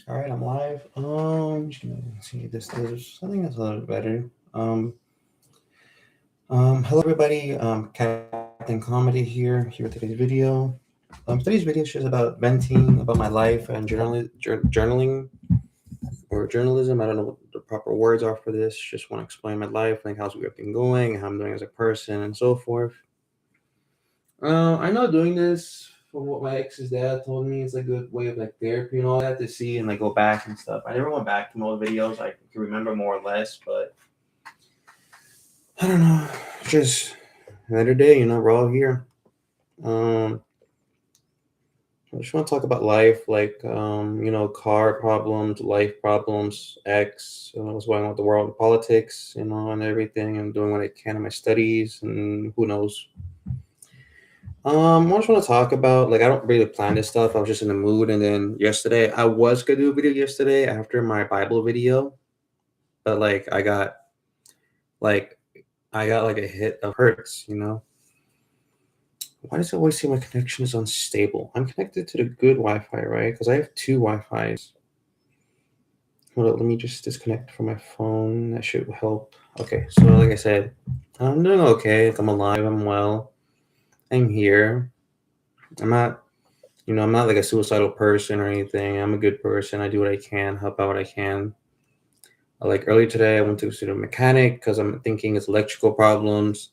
All right, I'm live. Just gonna see this. I think that's a little bit better. Hello everybody. Captain Comedy here with today's video. Today's video is just about venting about my life and journaling or journalism. I don't know what the proper words are for this. Just want to explain my life, like how's everything going, how I'm doing as a person, and so forth. I know doing this from what my ex's dad told me is a good way of like therapy and all that to see and like go back and stuff. I never went back to old videos. I can remember more or less, but I don't know. Just another day, we're all here. Um, I just want to talk about life, like car problems, life problems, what's going on with the world, politics, and everything. I'm doing what I can in my studies, and who knows. I just want to talk about like I don't really plan this stuff. I was just in the mood, and then yesterday I was gonna do a video yesterday after my Bible video, but like I got like a hit of hurts. Why does it always seem my connection is unstable? I'm connected to the good Wi-Fi, right? Because I have two Wi-Fis. Hold on, let me just disconnect from my phone. That should help. Okay, so like I said, I'm doing okay. Like, I'm alive. I'm well. I'm here. I'm not I'm not like a suicidal person or anything. I'm a good person. I do what I can, help out what I can. Like earlier today, I went to see the mechanic because I'm thinking it's electrical problems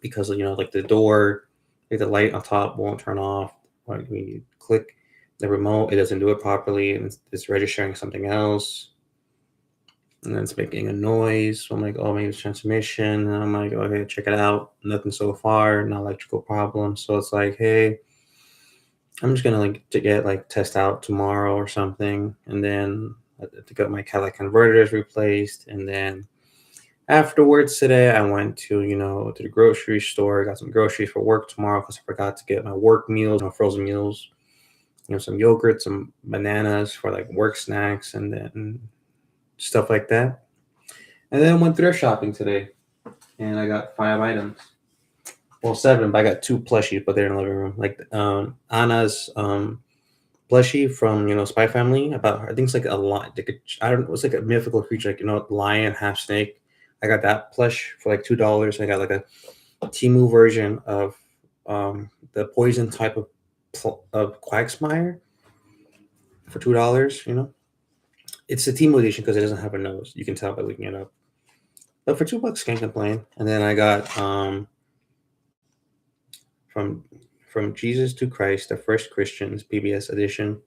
because like the door, like the light on top won't turn off. Like when you click the remote, it doesn't do it properly, and it's registering something else, and then it's making a noise. So I'm like, oh, maybe it's transmission. And I'm like, okay, check it out. Nothing so far, no electrical problem. So it's like, hey, I'm just gonna like to get like test out tomorrow or something, and then to get my catalytic converters replaced, and then afterwards today I went to to the grocery store, got some groceries for work tomorrow because I forgot to get my work meals, frozen meals, some yogurt, some bananas for like work snacks, and then stuff like that. And then went thrift shopping today, and I got 5 items. Well, seven, but I got two plushies, but they're in the living room. Like Anna's plushie from Spy Family about her. I think it's like a lion. Like I don't. It's like a mythical creature, like lion, half snake. I got that plush for like $2. I got like a Timu version of the poison type of Quagsmire for $2. It's the Timu edition because it doesn't have a nose. You can tell by looking it up. But for $2, can't complain. And then I got from Jesus to Christ, the First Christians PBS edition.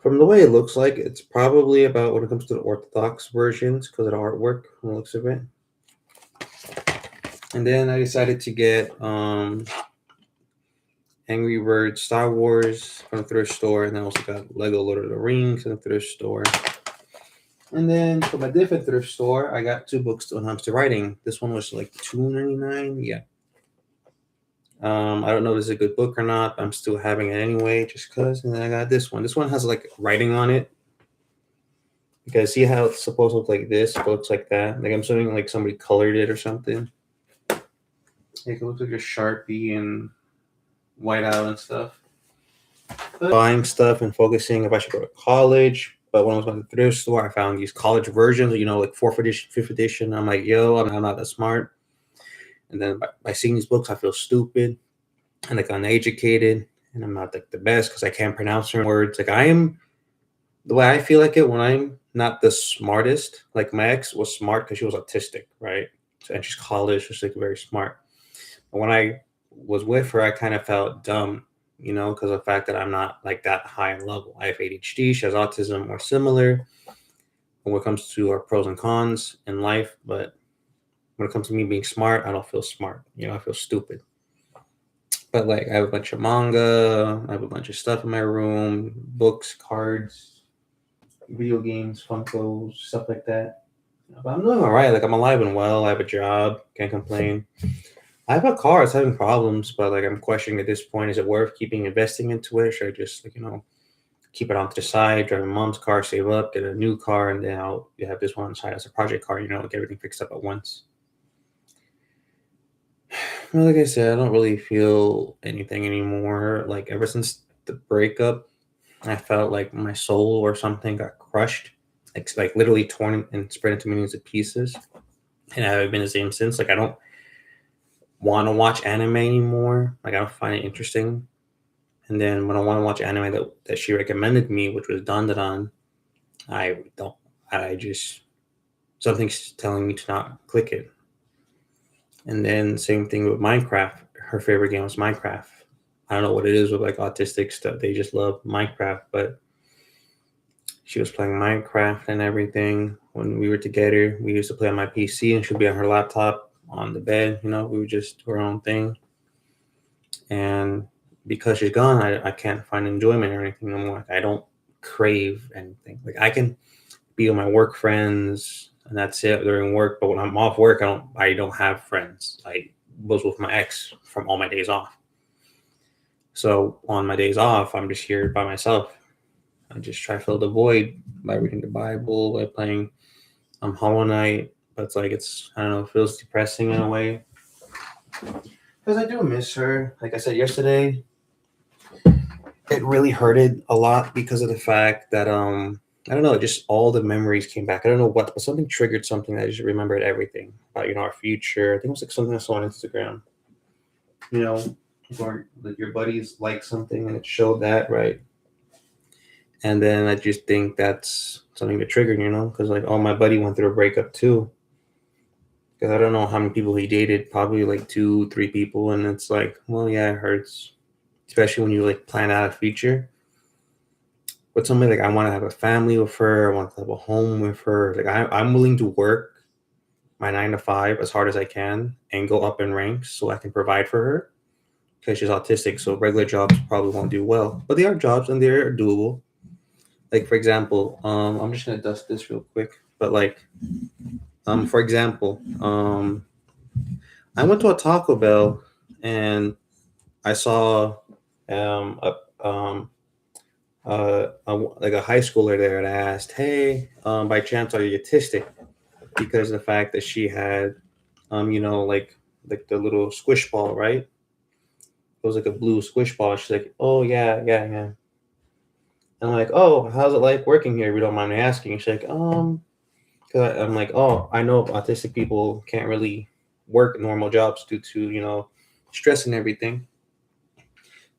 From the way it looks like, it's probably about when it comes to the Orthodox versions because of the artwork from the looks of it. And then I decided to get Angry Birds Star Wars from the thrift store, and then also got Lego Lord of the Rings from the thrift store. And then from a different thrift store, I got two books when it comes to writing. This one was like $2.99. Yeah. I don't know if it's a good book or not, but I'm still having it anyway, just because. And then I got this one. This one has like writing on it. You guys see how it's supposed to look like this, but it looks like that. Like I'm assuming like somebody colored it or something. Like it looks like a Sharpie and whiteout and stuff. But buying stuff and focusing if I should go to college. But when I was going to the thrift store, I found these college versions, like fourth edition, fifth edition. I'm like, yo, I'm not that smart. And then by seeing these books, I feel stupid and like uneducated, and I'm not like the best because I can't pronounce certain words. Like I am the way I feel like it when I'm not the smartest. Like my ex was smart because she was autistic, right? And she's college, she's like very smart. But when I was with her, I kind of felt dumb, because of the fact that I'm not like that high in level. I have ADHD, she has autism or similar when it comes to our pros and cons in life. But when it comes to me being smart, I don't feel smart. I feel stupid. But like I have a bunch of manga, I have a bunch of stuff in my room, books, cards, video games, Funkos, stuff like that. But I'm doing all right. Like I'm alive and well. I have a job. Can't complain. I have a car. It's having problems, but like I'm questioning at this point: is it worth keeping investing into it? Or should I just like keep it on to the side, drive my mom's car, save up, get a new car, and then I'll have this one on the side as a project car. Get everything fixed up at once. Well, like I said, I don't really feel anything anymore. Like ever since the breakup, I felt like my soul or something got crushed, like literally torn and spread into millions of pieces. And I haven't been the same since. Like I don't want to watch anime anymore. Like I don't find it interesting. And then when I want to watch anime that she recommended me, which was Dandadan, I don't. I just something's telling me to not click it. And then same thing with Minecraft. Her favorite game was Minecraft. I don't know what it is with like autistic stuff. They just love Minecraft, but she was playing Minecraft and everything. When we were together, we used to play on my PC and she'd be on her laptop on the bed. We would just do our own thing. And because she's gone, I can't find enjoyment or anything no more. Like, I don't crave anything. Like I can be with my work friends and that's it during work. But when I'm off work, I don't have friends. I was with my ex from all my days off. So on my days off, I'm just here by myself. I just try to fill the void by reading the Bible, by playing Hollow Knight. But it's I don't know, it feels depressing in a way. Because I do miss her. Like I said yesterday, it really hurted a lot because of the fact that I don't know, just all the memories came back. I don't know what, but something triggered something that I just remembered everything about our future. I think it was like something I saw on Instagram. You know, or like your buddies like something and it showed that, right? And then I just think that's something to trigger, because like, oh, my buddy went through a breakup too. Because I don't know how many people he dated, probably like two, three people, and it's like, well, yeah, it hurts, especially when you like plan out a future. But somebody like I want to have a family with her, I want to have a home with her. Like I'm willing to work my 9 to 5 as hard as I can and go up in ranks so I can provide for her because she's autistic. So regular jobs probably won't do well, but they are jobs and they're doable. Like for example, I'm just gonna dust this real quick. But like, for example, I went to a Taco Bell and I saw a like a high schooler there, and I asked, "Hey, by chance, are you autistic?" Because of the fact that she had, like the little squish ball, right? It was like a blue squish ball. She's like, "Oh yeah, yeah, yeah." And I'm like, "Oh, how's it like working here? If you don't mind me asking." She's like, Cause I'm like, "Oh, I know autistic people can't really work normal jobs due to stress and everything."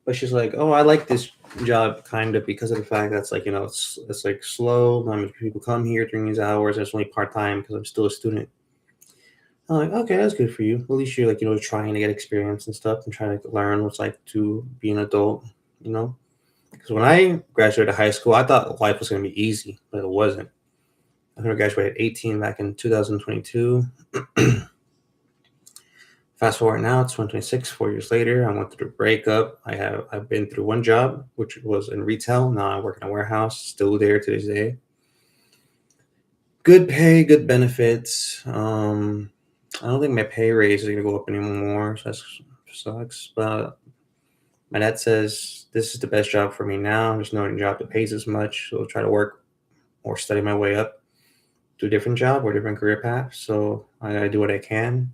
But she's like, "Oh, I like this job kind of because of the fact that's like it's like slow. Not many people come here during these hours. It's only part time because I'm still a student." I'm like, "Okay, that's good for you. At least you're like trying to get experience and stuff and trying to learn what's like to be an adult, you know." Because when I graduated high school, I thought life was gonna be easy, but it wasn't. I graduated at 18 back in 2022. Fast forward now, it's 2026, 4 years later. I went through a breakup. I've been through one job, which was in retail. Now I work in a warehouse, still there to this day. Good pay, good benefits. I don't think my pay raise is gonna go up anymore, so that sucks. But my dad says this is the best job for me now. There's no job that pays as much, so I'll try to work or study my way up to a different job or different career path. So I gotta do what I can,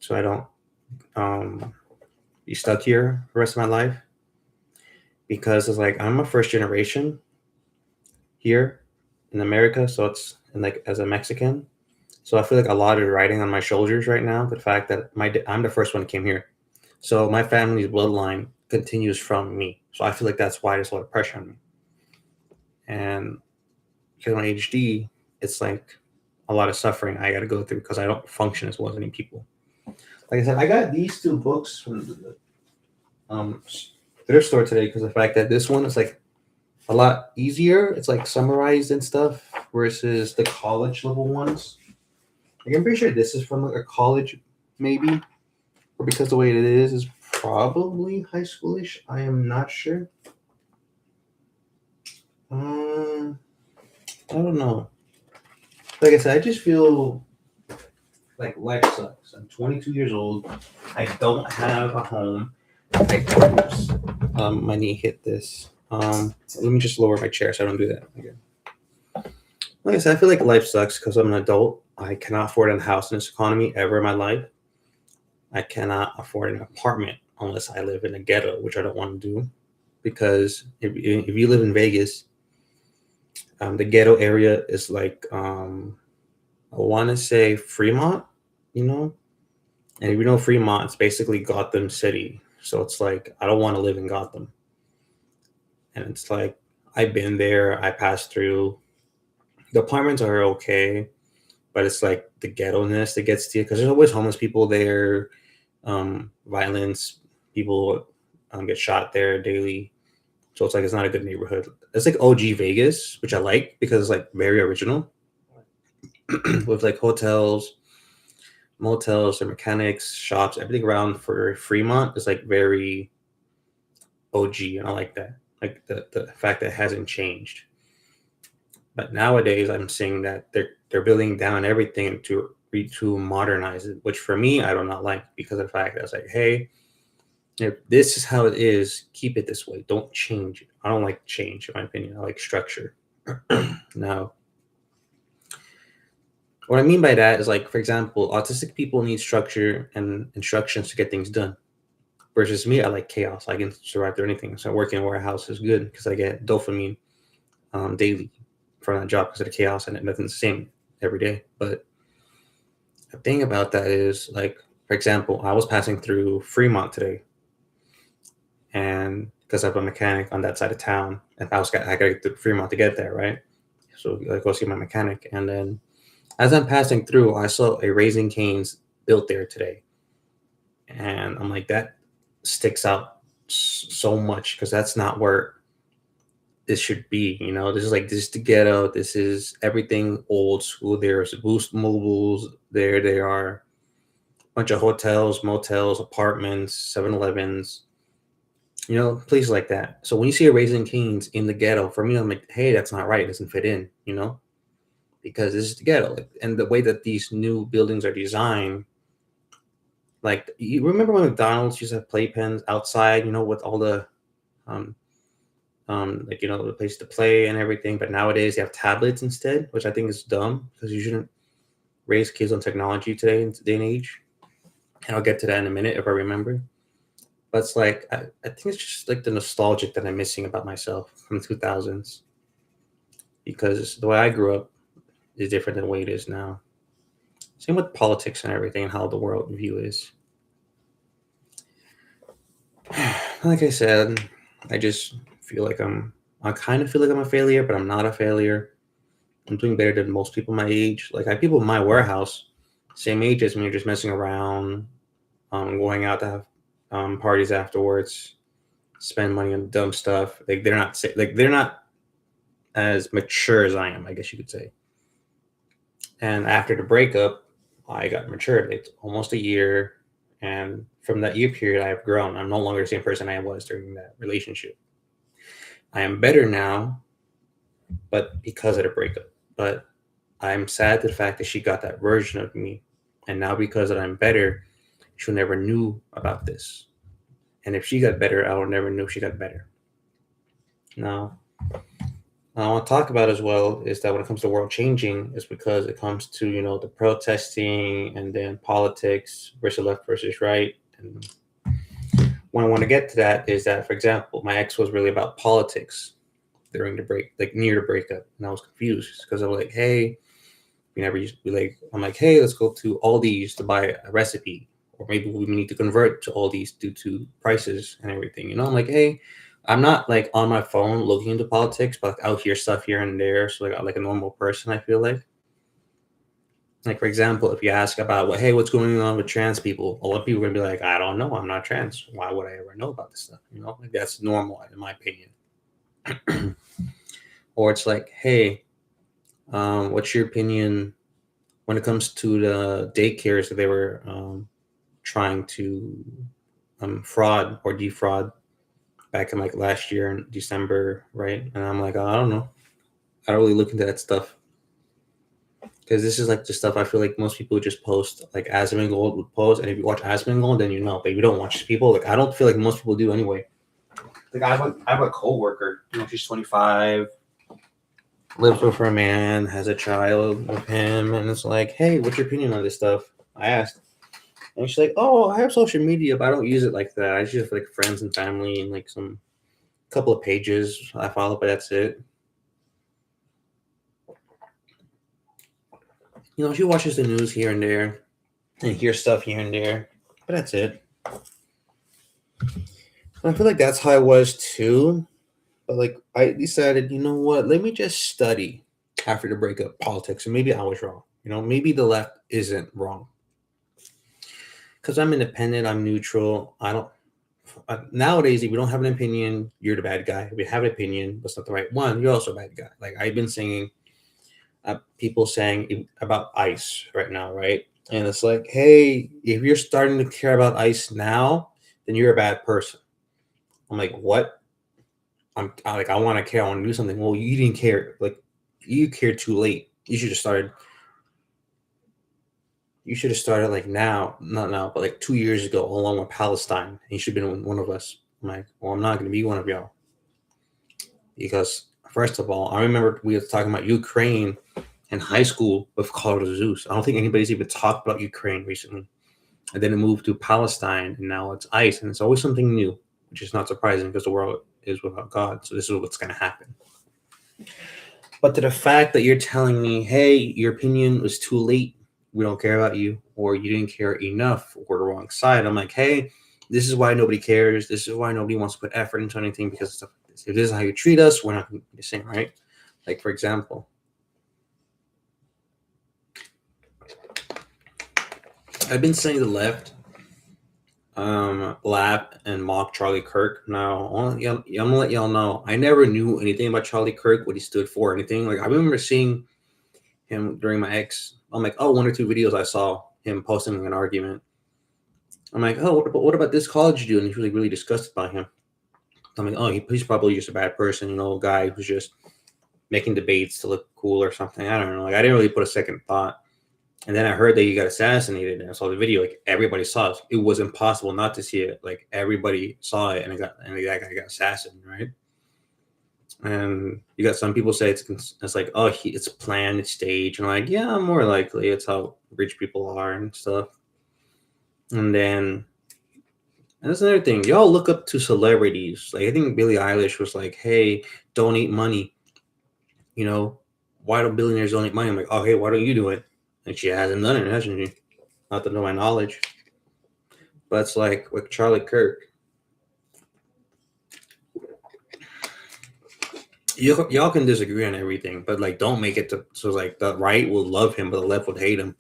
so I don't be stuck here the rest of my life. Because it's like I'm a first generation here in America, so it's and like as a Mexican, so I feel like a lot is riding on my shoulders right now. The fact that I'm the first one that came here, so my family's bloodline continues from me. So I feel like that's why there's a lot of pressure on me. And because of my ADHD, it's like a lot of suffering I got to go through because I don't function as well as any people. Like I said, I got these two books from the thrift store today because of the fact that this one is like a lot easier. It's like summarized and stuff versus the college level ones. Like I'm pretty sure this is from like a college, maybe, or because the way it is probably high schoolish. I am not sure. I don't know. Like I said, I just feel like life sucks. I'm 22 years old. I don't have a home. My knee hit this. Let me just lower my chair so I don't do that again. Like I said, I feel like life sucks because I'm an adult. I cannot afford a house in this economy ever in my life. I cannot afford an apartment unless I live in a ghetto, which I don't want to do. because if you live in Vegas, the ghetto area is like I want to say Fremont, you know, and if you know Fremont, it's basically Gotham City. So it's like I don't want to live in Gotham, and it's like I've been there, I passed through. The apartments are okay, but it's like the ghetto ness that gets to you because there's always homeless people there, violence, people get shot there daily. So it's like it's not a good neighborhood. It's like OG Vegas, which I like because it's like very original with like hotels, motels, and mechanics, shops, everything around for Fremont is like very OG, and I like that. Like the fact that it hasn't changed. But nowadays, I'm seeing that they're building down everything to modernize it, which for me I do not like because of the fact that it's like, hey, if this is how it is, keep it this way. Don't change it. I don't like change, in my opinion. I like structure. Now, what I mean by that is like, for example, autistic people need structure and instructions to get things done. Versus me, I like chaos. I can survive through anything. So working in a warehouse is good because I get dopamine daily from that job because of the chaos and nothing's the same every day. But the thing about that is, like, for example, I was passing through Fremont today, and because I'm a mechanic on that side of town, and I got to get to Fremont to get there, right? So I go see my mechanic, and then as I'm passing through, I saw a Raising Cane's built there today, and I'm like, that sticks out so much because that's not where this should be. You know, this is the ghetto. This is everything old school. There's Boost Mobiles. There are a bunch of hotels, motels, apartments, 7-Elevens, you know, places like that. So when you see a Raising Cane's in the ghetto, for me, I'm like, hey, that's not right. It doesn't fit in, you know, because this is the ghetto. Like, and the way that these new buildings are designed, like, you remember when McDonald's used to have playpens outside, you know, with all the, um, like, you know, the place to play and everything. But nowadays they have tablets instead, which I think is dumb because you shouldn't raise kids on technology today in day and age. And I'll get to that in a minute if I remember. But it's like I think it's just like the nostalgic that I'm missing about myself from the 2000s because the way I grew up is different than the way it is now. Same with politics and everything and how the world view is. Like I said, I just feel like I kind of feel like I'm a failure, but I'm not a failure. I'm doing better than most people my age. Like I have people in my warehouse, same age as me, just messing around, going out to have parties afterwards, spend money on dumb stuff. Like they're not as mature as I am, I guess you could say. And after the breakup, I got matured. It's almost a year, and from that year period, I have grown. I'm no longer the same person I was during that relationship. I am better now, but because of the breakup. But I'm sad to the fact that she got that version of me, and now because that I'm better, she never knew about this. And if she got better, I would never know she got better. Now, I want to talk about as well is that when it comes to world changing, is because it comes to the protesting and then politics versus left versus right. And when I want to get to that is that, for example, my ex was really about politics during the break, like near the breakup, and I was confused because I was like, hey, we never used to be like, I'm like, hey, let's go to Aldi's to buy a recipe, or maybe we need to convert to Aldi's due to prices and everything. I'm like, hey, I'm not like on my phone looking into politics, but like, I'll hear stuff here and there. So like a normal person, I feel like for example, if you ask about hey, what's going on with trans people, a lot of people are gonna be like, I don't know, I'm not trans. Why would I ever know about this stuff? Like that's normal in my opinion. Or it's like, hey, what's your opinion when it comes to the daycares that they were trying to fraud or defraud back in like last year in December, right? And I'm like, I don't know. I don't really look into that stuff because this is like the stuff I feel like most people just post, like Asmongold would post, and if you watch Asmongold, then but if you don't watch people, like I don't feel like most people do anyway. Like I have a coworker, she's 25, lives with her man, has a child with him, and it's like, hey, what's your opinion on this stuff? I asked. And she's like, oh, I have social media, but I don't use it like that. I just use it for like friends and family and like some couple of pages I follow, but that's it. You know, she watches the news here and there and hears stuff here and there, but that's it. I feel like that's how I was too. But like I decided, you know what? Let me just study after the breakup politics, and maybe I was wrong. You know, maybe the left isn't wrong because I'm independent. I'm neutral. I don't. Nowadays, if you don't have an opinion, you're the bad guy. If you have an opinion, that's not the right one. You're also a bad guy. Like I've been saying, people saying about ICE right now, right? And it's like, hey, if you're starting to care about ICE now, then you're a bad person. I'm like, what? I like, I want to care. I want to do something. Well, you didn't care. Like, you cared too late. You should have started. You should have started like now, not now, but like 2 years ago, along with Palestine. And you should have been one of us. I'm like, well, I'm not going to be one of y'all because first of all, I remember we were talking about Ukraine in high school with Carlos Zeus. I don't think anybody's even talked about Ukraine recently. And then it moved to Palestine, and now it's ICE, and it's always something new, which is not surprising because the world is without God. So this is what's going to happen. But to the fact that you're telling me, hey, your opinion was too late, we don't care about you, or you didn't care enough, or the wrong side. I'm like, hey, this is why nobody cares. This is why nobody wants to put effort into anything because of stuff like this. If this is how you treat us, we're not going to be the same, right? Like, for example, I've been saying the left laugh and mock Charlie Kirk. Now, I'm gonna let y'all know, I never knew anything about Charlie Kirk, what he stood for, or anything. Like, I remember seeing him during my ex. I'm like, oh, one or two videos I saw him posting an argument. I'm like, oh, what about this college dude? And he was like really disgusted by him. I'm like, oh, he's probably just a bad person, you know, a guy who's just making debates to look cool or something. I don't know. Like, I didn't really put a second thought. And then I heard that he got assassinated, and I saw the video. Like, everybody saw it. It was impossible not to see it. Like, everybody saw it, and that guy got assassinated, right? And you got some people say it's like, oh, it's planned, it's staged, and I'm like, yeah, more likely it's how rich people are and stuff. And then and that's another thing. Y'all look up to celebrities. Like, I think Billie Eilish was like, hey, donate money. You know, why don't billionaires donate money? I'm like, oh, hey, why don't you do it? And she hasn't done it, hasn't she? Not to know my knowledge. But it's like with Charlie Kirk. Y'all can disagree on everything, but like, don't make it to so like the right will love him, but the left would hate him.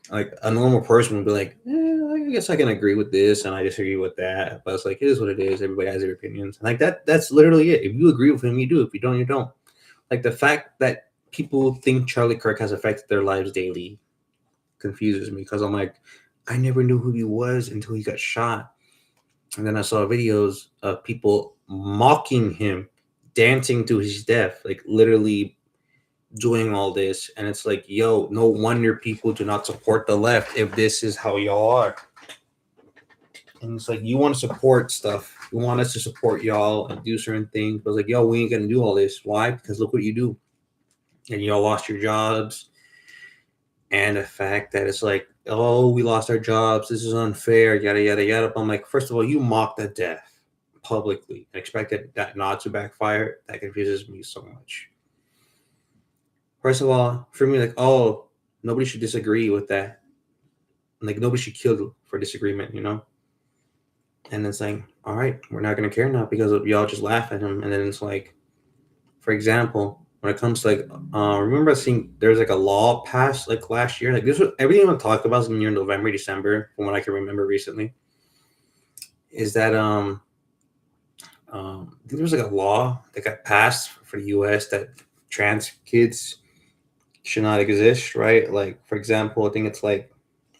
Like, a normal person would be like, I guess I can agree with this and I disagree with that. But it's like, it is what it is. Everybody has their opinions. And like that's literally it. If you agree with him, you do. If you don't, you don't. Like, the fact that people think Charlie Kirk has affected their lives daily confuses me because I'm like, I never knew who he was until he got shot. And then I saw videos of people mocking him, dancing to his death, like literally doing all this. And it's like, yo, no wonder people do not support the left if this is how y'all are. And it's like, you want to support stuff. You want us to support y'all and do certain things. But it's like, yo, we ain't going to do all this. Why? Because look what you do. And y'all lost your jobs. And the fact that it's like, oh, we lost our jobs. This is unfair. Yada, yada, yada. But I'm like, first of all, you mocked the death publicly and expected that not to backfire. That confuses me so much. First of all, for me, like, oh, nobody should disagree with that. Like, nobody should kill for disagreement, you know? And it's like, all right, we're not going to care now because y'all just laugh at him. And then it's like, for example, when it comes to like, remember seeing there's like a law passed like last year. Like, this was everything I'm talking about is near November, December, from what I can remember recently. Is that I think there was like a law that got passed for the U.S. that trans kids should not exist, right? Like, for example, I think it's like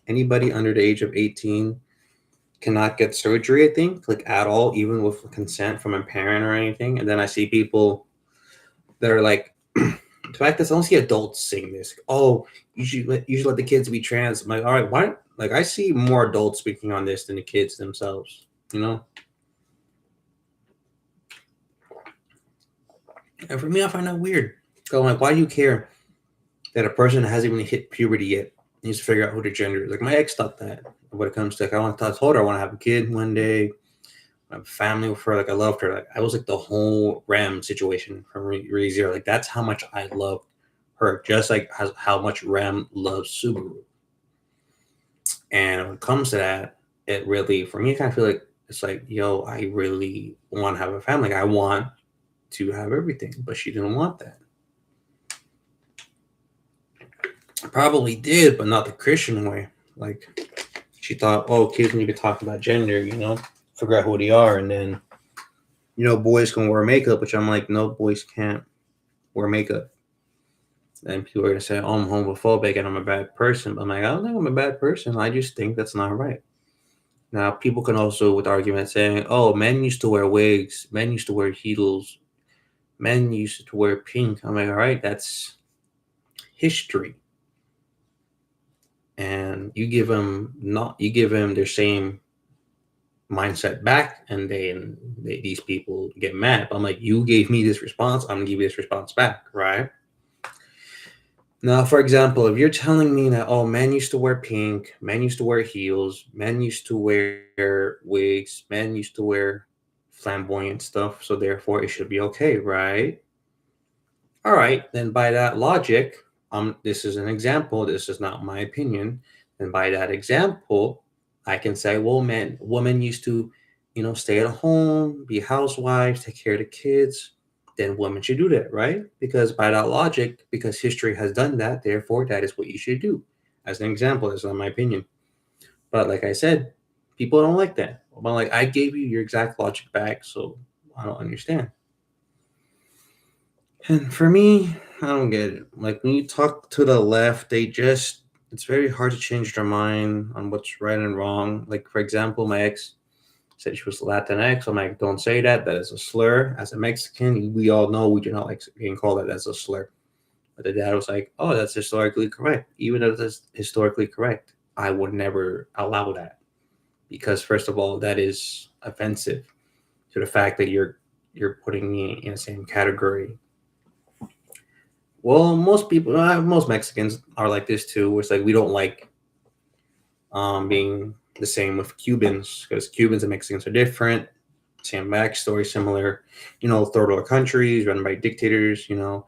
anybody under the age of 18 cannot get surgery, I think, like at all, even with consent from a parent or anything. And then I see people that are like, the fact that I don't see adults saying this. Oh, you should let the kids be trans. I'm like, all right, why? Like, I see more adults speaking on this than the kids themselves, you know? And for me, I find that weird. So I'm like, why do you care that a person hasn't even hit puberty yet needs to figure out who their gender is? Like, my ex thought that when it comes to, like, I told her I want to have a kid one day. family with her. Like I loved her. Like I was like the whole Ram situation from ReZero. Like that's how much I loved her. Just like how much Ram loves Subaru. And when it comes to that, it really for me, I kind of feel like it's like, yo, I really want to have a family. Like, I want to have everything, but she didn't want that. Probably did, but not the Christian way. Like she thought, oh, kids need to be talking about gender, figure out who they are, and then boys can wear makeup, which I'm like, no, boys can't wear makeup. And people are gonna say, oh, I'm homophobic and I'm a bad person. But I'm like, I don't think I'm a bad person. I just think that's not right. Now, people can also, with arguments, saying, oh, men used to wear wigs, men used to wear heels, men used to wear pink. I'm like, all right, that's history. And you give them their same mindset back, and these people get mad. But I'm like, you gave me this response, I'm gonna give you this response back, right? Now, for example, if you're telling me that, oh, men used to wear pink, men used to wear heels, men used to wear wigs, men used to wear flamboyant stuff, so therefore it should be okay, right? All right, then by that logic, this is an example, this is not my opinion. And by that example, I can say, well, women used to, stay at home, be housewives, take care of the kids, then women should do that, right? Because by that logic, because history has done that, therefore that is what you should do. As an example, that's not my opinion. But like I said, people don't like that. But like, I gave you your exact logic back, so I don't understand. And for me, I don't get it. Like when you talk to the left, it's very hard to change their mind on what's right and wrong. Like, for example, my ex said she was Latinx. I'm like, don't say that. That is a slur. As a Mexican, we all know we do not like being called that as a slur. But the dad was like, oh, that's historically correct. Even if it's historically correct, I would never allow that. Because first of all, that is offensive to the fact that you're putting me in the same category. Well, most Mexicans are like this too. Where it's like we don't like being the same with Cubans because Cubans and Mexicans are different. Same backstory, similar, third world countries run by dictators. Cuba,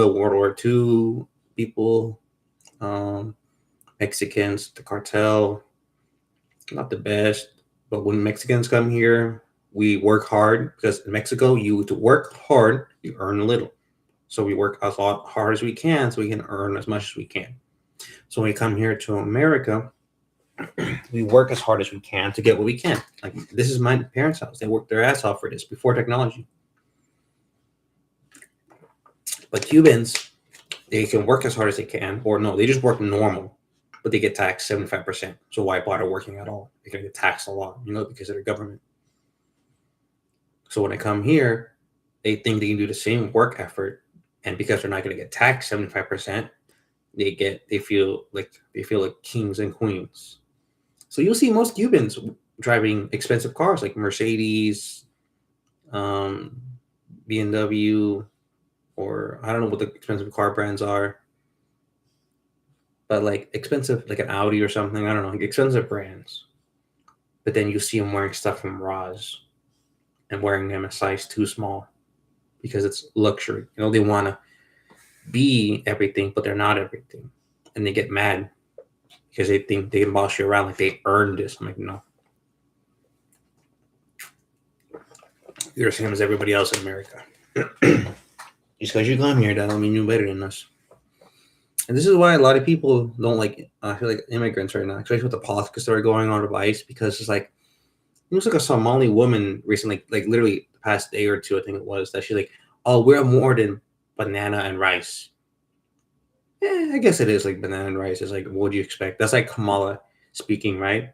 World War II people, Mexicans, the cartel, not the best. But when Mexicans come here, we work hard because in Mexico, you to work hard, you earn a little. So we work as hard as we can so we can earn as much as we can. So when we come here to America, we work as hard as we can to get what we can. Like this is my parents' house. They worked their ass off for this before technology. But Cubans, they can work as hard as they can, or no, they just work normal, but they get taxed 75%. So why bother working at all? They're gonna get taxed a lot, because of the government. So when they come here, they think they can do the same work effort, and because they're not gonna get taxed 75%, they feel like kings and queens. So you'll see most Cubans driving expensive cars like Mercedes, BMW, or I don't know what the expensive car brands are, but like expensive, like an Audi or something. I don't know, like expensive brands. But then you see them wearing stuff from Ross and wearing them a size too small because it's luxury. They want to be everything, but they're not everything, and they get mad because they think they can boss you around like they earned this. I'm like, no. You're the same as everybody else in America. Just because you come here, that don't mean you're better than us. And this is why a lot of people don't like, I feel like immigrants right now, especially with the politics that are going on with ICE, because it's like, it was like a Somali woman recently, like literally the past day or two, I think it was, that she's like, oh, we're more than banana and rice. I guess it is like banana and rice. It's like, what do you expect? That's like Kamala speaking, right?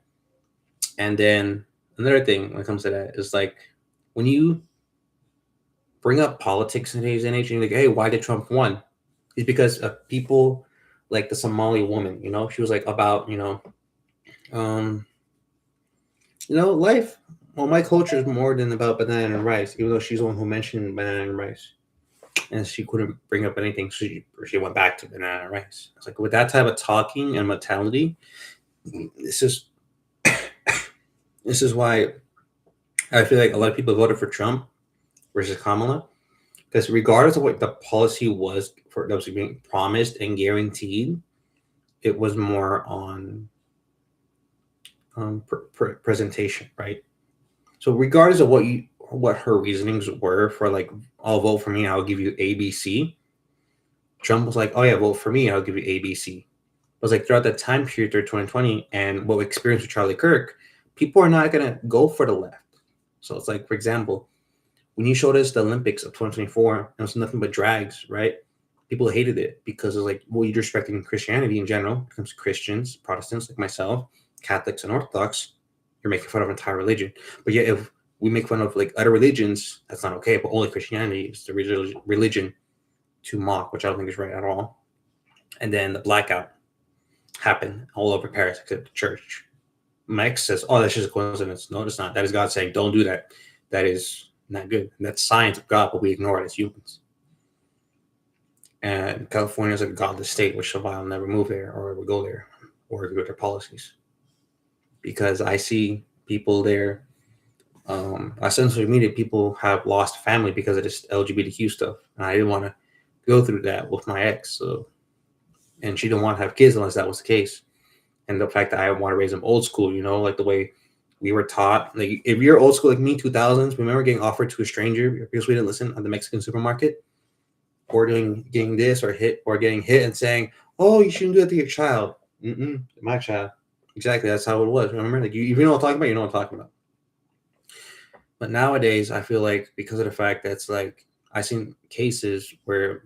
And then another thing when it comes to that is like, when you bring up politics in today's age, and you're like, hey, why did Trump won? It's because of people like the Somali woman, she was like about, life. Well, my culture is more than about banana and rice, even though she's the one who mentioned banana and rice. And she couldn't bring up anything, so she went back to banana and rice. It's like with that type of talking and mentality, this is why I feel like a lot of people voted for Trump versus Kamala because regardless of what the policy was for that was being promised and guaranteed, it was more on presentation, right? So regardless of what her reasonings were for like, I'll vote for me, I'll give you ABC. Trump was like, oh yeah, vote for me, I'll give you ABC. It was like throughout that time period through 2020 and what we experienced with Charlie Kirk, people are not gonna go for the left. So it's like, for example, when you showed us the Olympics of 2024, it was nothing but drags, right? People hated it because it's like, well, you're disrespecting Christianity in general. When it comes to Christians, Protestants like myself, Catholics, and Orthodox, you're making fun of entire religion. But yet, if we make fun of like other religions, that's not okay. But only Christianity is the religion to mock, which I don't think is right at all. And then the blackout happened all over Paris except the church. My ex says, "Oh, that's just a coincidence." No, it's not. That is God saying, "Don't do that. That is not good." And that's science of God, but we ignore it as humans. And California is a godless state, which I'll never move there or ever go there or agree with their policies because I see people there. I see on social media people have lost family because of this LGBTQ stuff, and I didn't want to go through that with my ex. So, and she didn't want to have kids unless that was the case. And the fact that I want to raise them old school, like the way we were taught. Like if you're old school like me, 2000s, remember getting offered to a stranger because we didn't listen at the Mexican supermarket, or getting this or getting hit and saying, "Oh, you shouldn't do it to your child." My child. Exactly, that's how it was. Remember, like if you know what I'm talking about, you know what I'm talking about. But nowadays, I feel like because of the fact that it's like I've seen cases where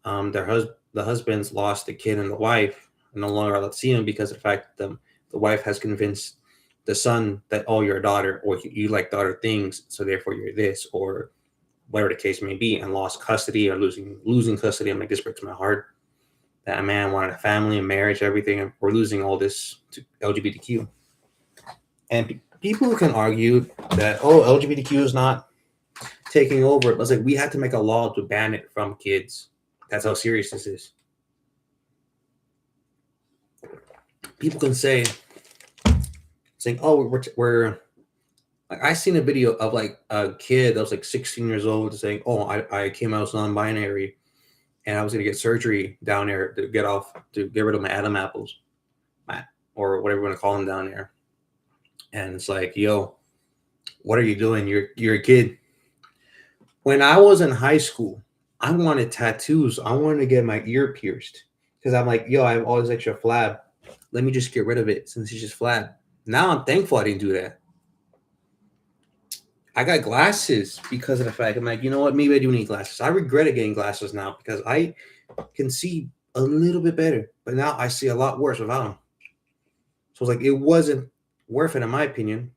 the husbands lost the kid and the wife and no longer allowed to see him because of the fact that the wife has convinced the son that, oh, you're a daughter or you like daughter things, so therefore you're this or whatever the case may be, and lost custody or losing custody. I'm like, this breaks my heart. That a man wanted a family and marriage, everything, and we're losing all this to LGBTQ. And people can argue that, oh, LGBTQ is not taking over. But it's like we had to make a law to ban it from kids. That's how serious this is. People can say, saying, "Oh, we're." Like I seen a video of like a kid that was like 16 years old saying, "Oh, I came out as non-binary, and I was gonna get surgery down there to get rid of my Adam apples, or whatever you want to call them down there." And it's like, yo, what are you doing? You're a kid. When I was in high school, I wanted tattoos. I wanted to get my ear pierced because I'm like, yo, I have all this extra flab. Let me just get rid of it since it's just flab. Now I'm thankful I didn't do that. I got glasses because of the fact I'm like, you know what? Maybe I do need glasses. I regretted getting glasses now because I can see a little bit better, but now I see a lot worse without them. So it's like it wasn't worth it in my opinion.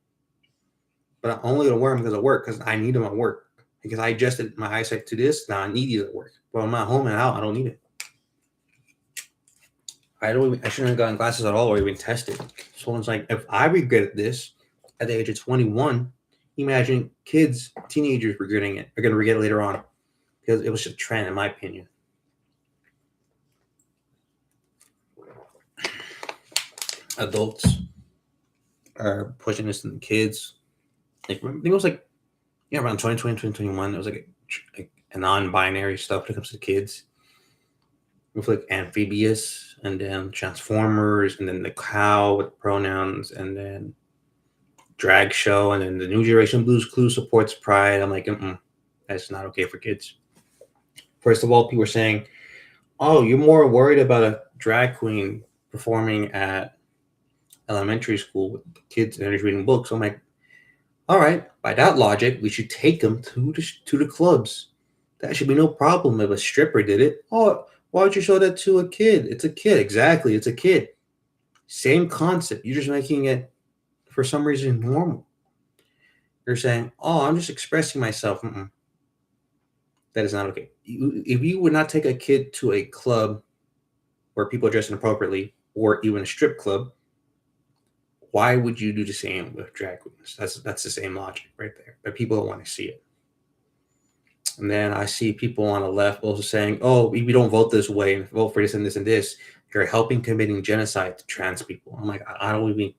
But I'm only gonna wear them because of work because I need them at work because I adjusted my eyesight to this. Now I need it at work. But I'm not home and out. I don't need it. I shouldn't have gotten glasses at all or even tested. So it's like if I regretted this at the age of 21, imagine kids, teenagers regretting it. Are going to regret it later on because it was just a trend, in my opinion. Adults are pushing this into kids. Like, I think it was like, around 2020, 2021, it was like a non-binary stuff when it comes to kids. With like Amphibious and then Transformers and then the cow with pronouns and then drag show and then the New Generation Blues Clues supports Pride. I'm like, that's not okay for kids. First of all, people are saying, oh, you're more worried about a drag queen performing at elementary school with kids and they're reading books. I'm like, all right, by that logic, we should take them to the clubs. That should be no problem if a stripper did it. Oh, why would you show that to a kid? It's a kid. Exactly. It's a kid. Same concept. You're just making it, for some reason, normal. You're saying, oh, I'm just expressing myself. That is not okay. If you would not take a kid to a club where people are dressing appropriately or even a strip club, why would you do the same with drag queens? That's the same logic right there. But people don't want to see it. And then I see people on the left also saying, oh, if you don't vote this way and vote for this and this and this, you're helping committing genocide to trans people. I'm like, I don't even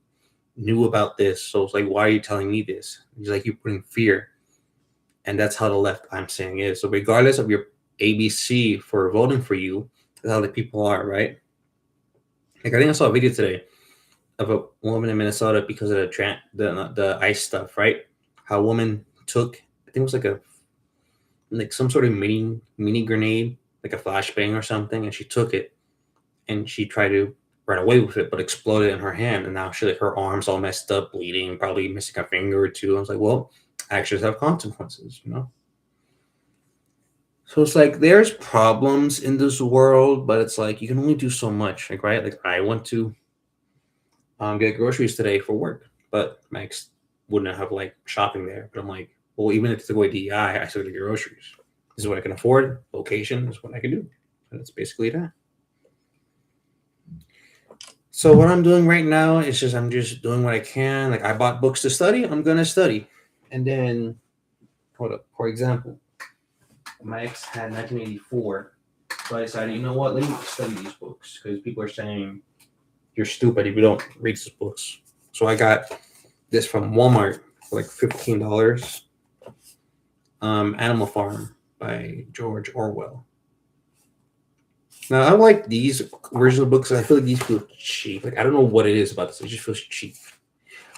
knew about this. So it's like, why are you telling me this? He's like, you're putting fear. And that's how the left, I'm saying, is. So regardless of your ABC for voting for you, that's how the people are, right? Like, I think I saw a video today of a woman in Minnesota because of the ICE stuff, right? How a woman took, I think it was like some sort of mini grenade, like a flashbang or something, and she took it and she tried to run away with it, but exploded in her hand, and now she, like, her arms all messed up, bleeding, probably missing a finger or two. I was like, well, actions have consequences, you know. So it's like there's problems in this world, but it's like you can only do so much. Like, right, like I went to get groceries today for work, but Max wouldn't have like shopping there. But I'm like, well, even if it's the way DEI, I still get groceries. This is what I can afford. Location is what I can do. And that's basically that. So what I'm doing right now is I'm just doing what I can. Like, I bought books to study. I'm gonna study, and then hold up. For example, my ex had 1984, so I decided, you know what? Let me study these books because people are saying you're stupid if you don't read these books. So I got this from Walmart for like $15. Animal Farm by George Orwell. Now, I like these original books. I feel like these feel cheap. Like, I don't know what it is about this. It just feels cheap.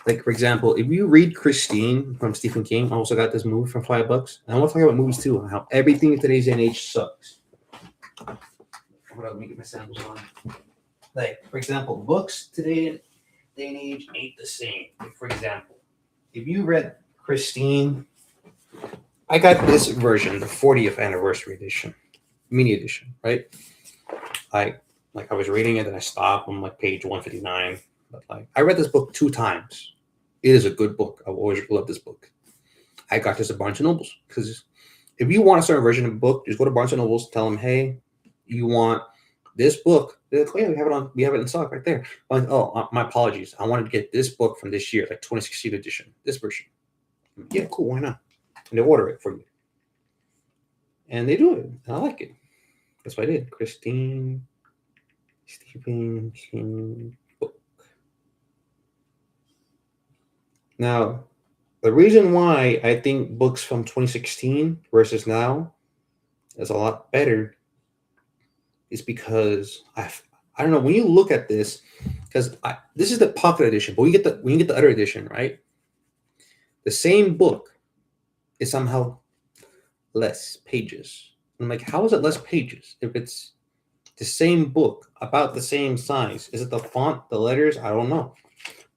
Like, for example, if you read Christine from Stephen King, I also got this movie for $5. And I want to talk about movies too, how everything in today's day and age sucks. Hold on, let me get my sandals on. Like, for example, books today day and age ain't the same. Like, for example, if you read Christine, I got this version, the 40th anniversary edition, mini edition, right? I was reading it and I stopped on like page 159. But like, I read this book 2 times. It is a good book. I've always loved this book. I got this at Barnes and Nobles because if you want a certain version of a book, just go to Barnes and Nobles, tell them, hey, you want this book. They're like, oh, yeah, we have it in stock right there. I'm like, oh, my apologies. I wanted to get this book from this year, like 2016 edition, this version. Like, yeah, cool, why not? And they order it for you. And they do it. And I like it. That's what I did. Christine Stephen King book. Now, the reason why I think books from 2016 versus now is a lot better is because I don't know, when you look at this, because this is the pocket edition, but when you get the other edition, right? The same book is somehow less pages. I'm like, how is it less pages if it's the same book about the same size? Is it the font, the letters? I don't know,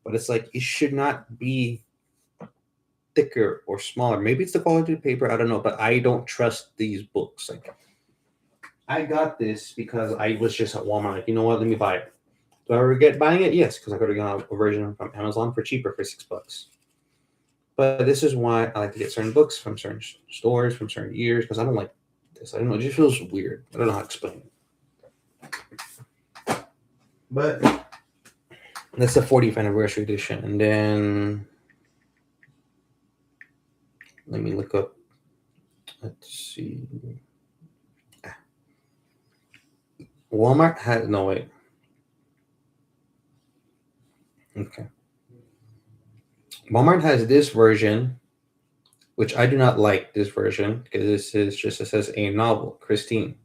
but it's like it should not be thicker or smaller. Maybe it's the quality of the paper. I don't know, but I don't trust these books. Like, I got this because I was just at Walmart. Like, you know what? Let me buy it. Do I regret buying it? Yes, because I could have gotten a version from Amazon for cheaper for $6. But this is why I like to get certain books from certain stores from certain years because I don't like this. I don't know. It just feels weird. I don't know how to explain it. But that's the 40th anniversary edition. And then let me look up. Let's see. Walmart has no wait. Okay. Walmart has this version, which I do not like this version because this is just, it says a novel, Christine,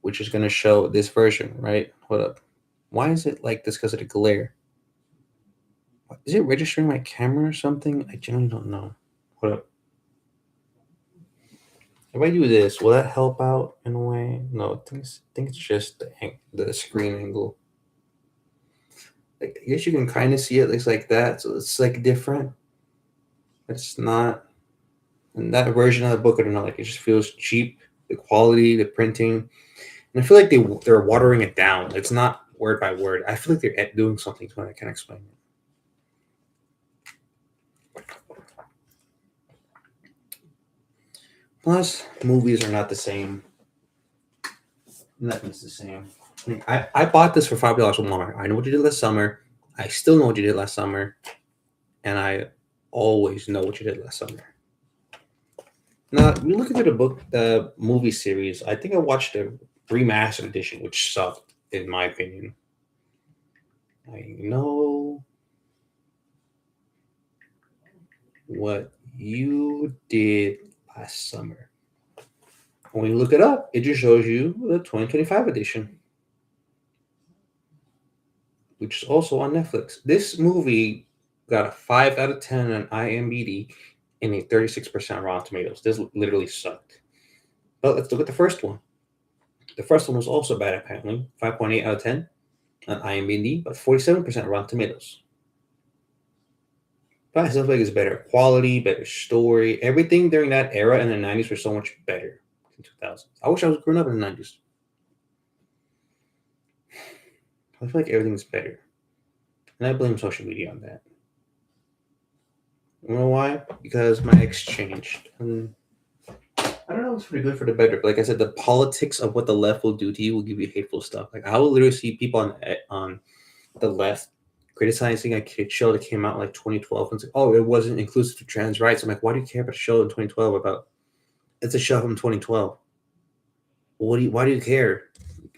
which is going to show this version, right? Hold up. Why is it like this? Because of the glare. Is it registering my camera or something? I genuinely don't know. Hold up. If I do this, will that help out in a way? No, I think it's just the screen angle. Like, I guess you can kind of see it looks like that, so it's like different. It's not. And that version of the book, I don't know, like it just feels cheap. The quality, the printing, and I feel like they're watering it down. It's not word by word. I feel like they're doing something to it. I can't explain it. Plus, movies are not the same. Nothing's the same. I bought this for $5 from Walmart. I know what you did last summer. I still know what you did last summer, and I always know what you did last summer. Now, we look at the movie series. I think I watched the remastered edition, which sucked, in my opinion. I know what you did last summer. When you look it up, it just shows you the 2025 edition, which is also on Netflix. This movie got a 5 out of 10 on IMDb and a 36% Rotten Tomatoes. This literally sucked. But let's look at the first one. The first one was also bad, apparently. 5.8 out of 10 on IMDb, but 47% Rotten Tomatoes. But I still feel like it's better quality, better story. Everything during that era in the 90s was so much better than 2000s. I wish I was growing up in the 90s. I feel like everything's better. And I blame social media on that. You know why? Because my ex changed. And I don't know, it's pretty good for the better. But like I said, the politics of what the left will do to you will give you hateful stuff. Like I will literally see people on the left criticizing a kid show that came out in like 2012 and say, "Oh, it wasn't inclusive to trans rights." I'm like, why do you care about a show in 2012 about? It's a show from 2012. Why do you care?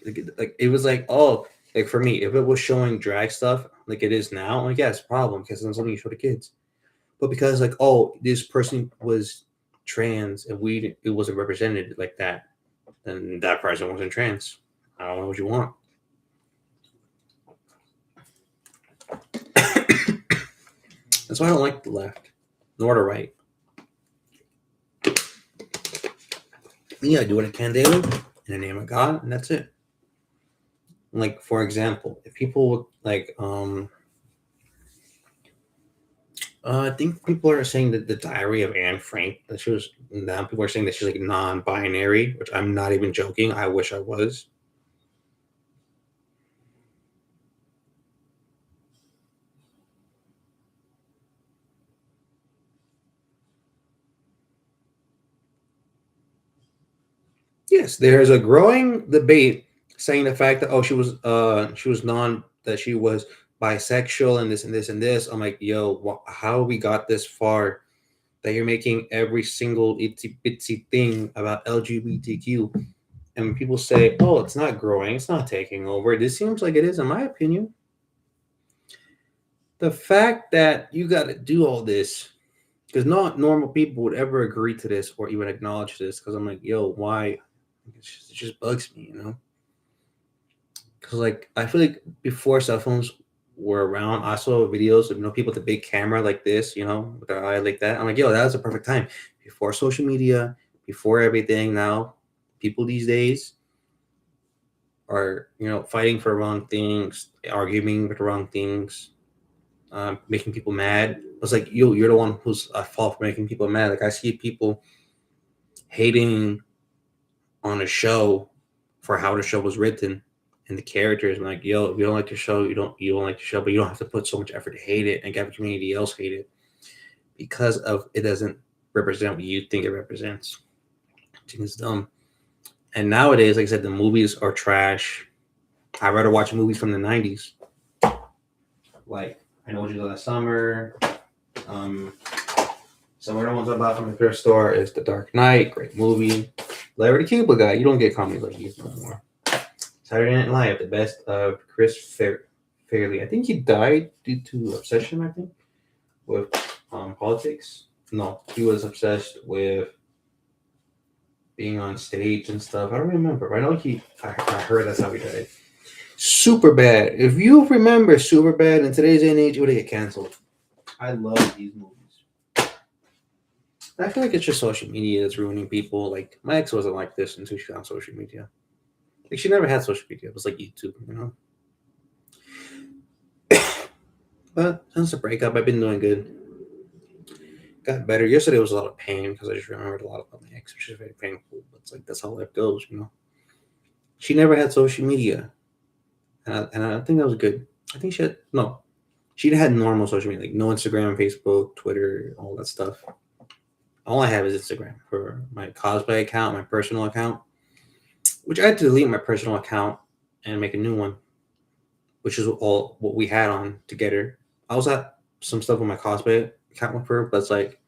Like it was like, oh, like for me, if it was showing drag stuff like it is now, I'm like, yeah, it's a problem because it's something you show to kids. But because like, oh, this person was trans and it wasn't represented like that, then that person wasn't trans. I don't know what you want. That's why I don't like the left nor the right. Yeah, I do what I can daily in the name of God, and that's it. Like for example, if people like I think people are saying that the Diary of Anne Frank, that she was now people are saying that she's like non-binary, which I'm not even joking. I wish I was. Yes, there's a growing debate saying the fact that she was non that she was bisexual and this and this and this. I'm like, yo, how we got this far that you're making every single itsy bitsy thing about LGBTQ, and people say, oh, it's not growing, it's not taking over. This seems like it is, in my opinion. The fact that you got to do all this because not normal people would ever agree to this or even acknowledge this. Because I'm like, yo, why? It just bugs me, you know. Because like I feel like before cell phones were around, I saw videos of people with a big camera like this, with their eye like that. I'm like, yo, that was a perfect time before social media, before everything. Now, people these days are fighting for wrong things, arguing with the wrong things, making people mad. It's like you're the one who's at fault for making people mad. Like I see people hating on a show for how the show was written and the characters. I'm like, yo, if you don't like the show, you don't like the show, but you don't have to put so much effort to hate it and have the community else hate it because of it doesn't represent what you think it represents. I think it's dumb. And nowadays, like I said, the movies are trash. I'd rather watch movies from the 90s. Like I Know What You Did Last Summer. Some of the ones I bought from the thrift store is The Dark Knight, great movie. Larry the Cable Guy, you don't get comedy like these no more. Saturday Night Live, the best of Chris Farley. I think he died due to obsession, I think, with politics. No, he was obsessed with being on stage and stuff. I don't remember. I know I heard that's how he died. Superbad. If you remember Superbad in today's day and age, it would get canceled. I love these movies. I feel like it's just social media that's ruining people. Like my ex wasn't like this until she got on social media. Like she never had social media. It was like YouTube, But since the breakup, I've been doing good. Got better. Yesterday was a lot of pain because I just remembered a lot about my ex, which is very painful. But it's like that's how life goes, She never had social media, and I think that was good. I think she had normal social media, like no Instagram, Facebook, Twitter, all that stuff. All I have is Instagram for my cosplay account, my personal account, which I had to delete my personal account and make a new one, which is all what we had on together. I also had some stuff on my cosplay account for, but it's like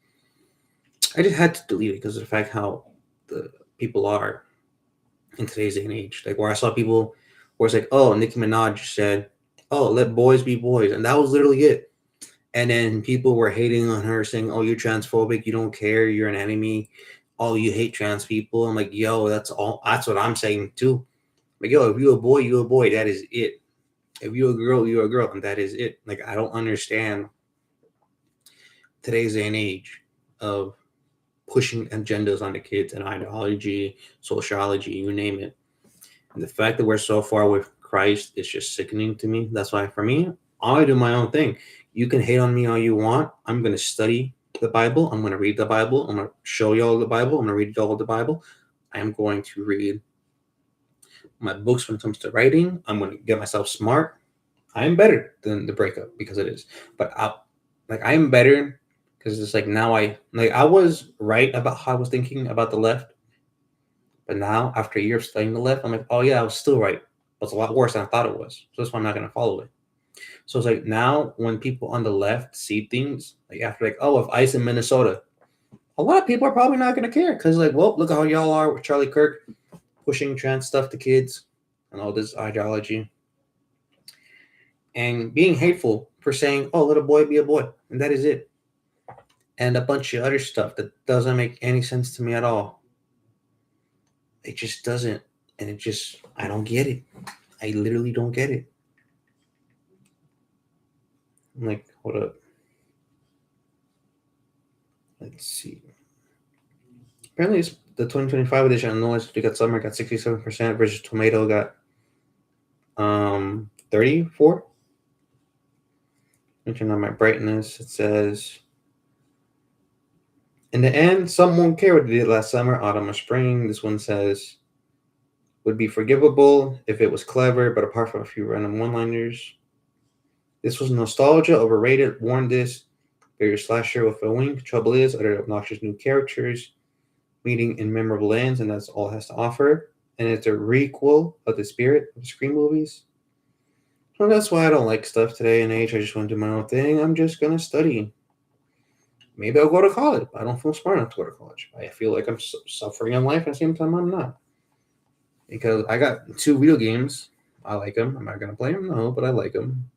I just had to delete it because of the fact how the people are in today's day and age. Like where I saw people where it's like, oh, Nicki Minaj said, oh, let boys be boys, and that was literally it. And then people were hating on her, saying, "Oh, you're transphobic. You don't care. You're an enemy. Oh, you hate trans people." I'm like, "Yo, that's all. That's what I'm saying too. Like, yo, if you're a boy, you're a boy. That is it. If you're a girl, you're a girl, and that is it." Like, I don't understand today's day and age of pushing agendas on the kids and ideology, sociology, you name it. And the fact that we're so far with Christ is just sickening to me. That's why, for me, I do my own thing. You can hate on me all you want. I'm going to study the Bible. I'm going to read the Bible. I'm going to show y'all the Bible. I'm going to read y'all the Bible. I am going to read my books when it comes to writing. I'm going to get myself smart. I am better than the breakup because it is. But I am better because it's like now I was right about how I was thinking about the left. But now, after a year of studying the left, I'm like, oh yeah, I was still right. But it's a lot worse than I thought it was. So that's why I'm not going to follow it. So it's like now when people on the left see things, like after like, oh, if ICE in Minnesota, a lot of people are probably not going to care because like, well, look at how y'all are with Charlie Kirk pushing trans stuff to kids and all this ideology. And being hateful for saying, oh, let a boy be a boy. And that is it. And a bunch of other stuff that doesn't make any sense to me at all. It just doesn't. And I don't get it. I literally don't get it. I'm like, hold up. Let's see. Apparently, it's the 2025 edition. I know we got Summer got 67% versus Tomato got 34. Turn on my brightness. It says, in the end, some won't care what they did last summer, autumn, or spring. This one says, would be forgivable if it was clever, but apart from a few random one-liners. This was nostalgia, overrated, warned this. Very slasher with a wink. Trouble is, other obnoxious new characters meeting in memorable ends, and that's all it has to offer. And it's a requel of the spirit of the Scream movies. So that's why I don't like stuff today and age. I just want to do my own thing. I'm just going to study. Maybe I'll go to college. I don't feel smart enough to go to college. I feel like I'm suffering in life, at the same time I'm not. Because I got 2 video games. I like them. Am I going to play them? No, but I like them.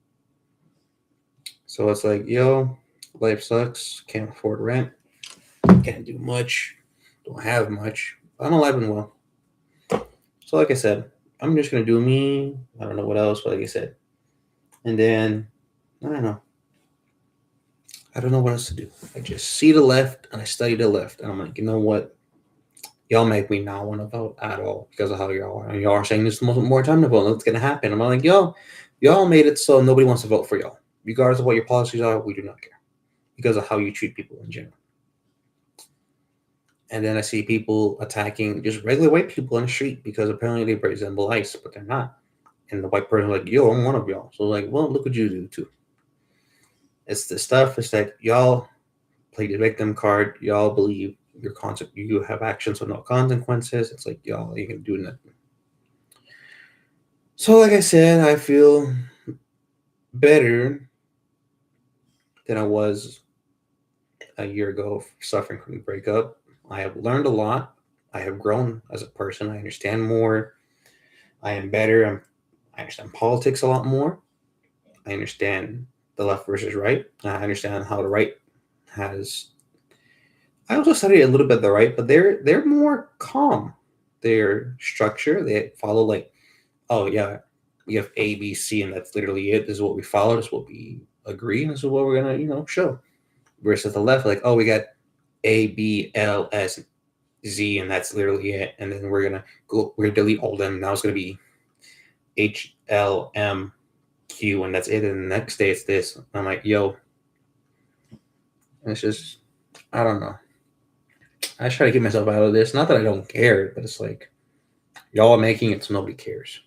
So it's like, yo, life sucks. Can't afford rent. Can't do much. Don't have much. I'm alive and well. So like I said, I'm just going to do me. I don't know what else, but like I said. And then, I don't know. I don't know what else to do. I just see the left and I study the left. And I'm like, you know what? Y'all make me not want to vote at all because of how y'all are. And y'all are saying there's more time to vote. What's going to happen? I'm like, y'all made it so nobody wants to vote for y'all. Regardless of what your policies are, we do not care. Because of how you treat people in general. And then I see people attacking just regular white people on the street because apparently they resemble ICE, but they're not. And the white person like, yo, I'm one of y'all. So like, well, look what you do too. It's the stuff. It's like y'all play the victim card. Y'all believe you have actions with no consequences. It's like y'all you can do nothing. So like I said, I feel better than I was a year ago suffering from the breakup. I have learned a lot. I have grown as a person. I understand more. I am better. I understand politics a lot more. I understand the left versus right. I understand how the right has. I also studied a little bit of the right, but they're more calm. Their structure, they follow like, oh yeah, we have A, B, C, and that's literally it. This is what we follow. This is what we agree, and this is what we're gonna show. Versus the left, like, oh, we got A, B, L, S, Z, and that's literally it. And then we're gonna delete all of them. Now it's gonna be H, L, M, Q, and that's it. And the next day it's this. I'm like, yo, it's just, I don't know. I try to get myself out of this. Not that I don't care, but it's like, y'all are making it so nobody cares.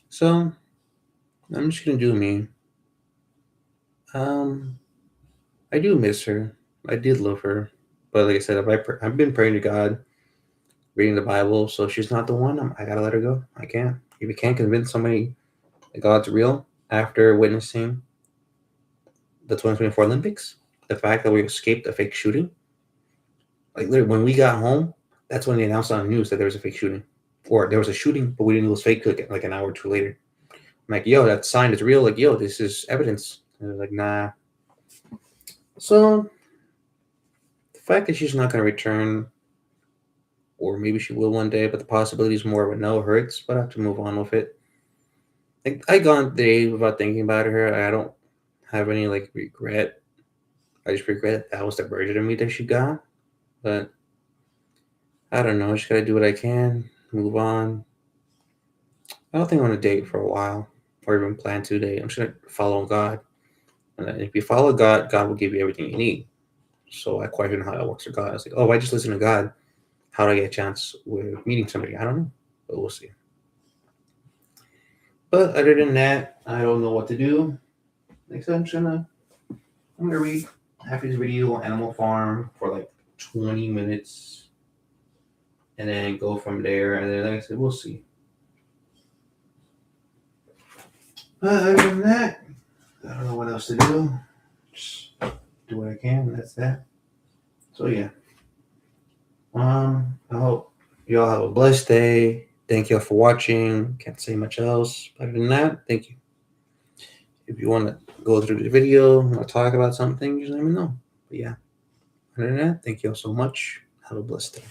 So I'm just gonna do me. I do miss her. I did love her, but like I said, I've been praying to God, reading the Bible. So if she's not the one, I gotta let her go. I can't. If you can't convince somebody that God's real after witnessing the 2024 Olympics, the fact that we escaped a fake shooting, like literally when we got home, that's when they announced on the news that there was a fake shooting, or there was a shooting, but we didn't know it was fake like an hour or two later. I'm like, yo, that sign is real. Like, yo, this is evidence. And they're like, nah. So the fact that she's not going to return, or maybe she will one day, but the possibility is more of a no hurts, but I have to move on with it. Like, I gone days without thinking about her. I don't have any like regret. I just regret that was the version of me that she got. But I don't know. I just gotta do what I can, move on. I don't think I'm gonna date for a while, or even plan to date. I'm just gonna follow God. And then if you follow God, God will give you everything you need. So I question how that works with God. It's like, oh, I just listen to God. How do I get a chance with meeting somebody? I don't know, but we'll see. But other than that, I don't know what to do. Next time, I'm gonna read Happy's video on Animal Farm for like 20 minutes, and then go from there. And then, like I said, we'll see. But other than that, I don't know what else to do. Just do what I can. That's that. So yeah. I hope you all have a blessed day. Thank you all for watching. Can't say much else. Other than that, thank you. If you want to go through the video or talk about something, just let me know. But yeah. Other than that, thank you all so much. Have a blessed day.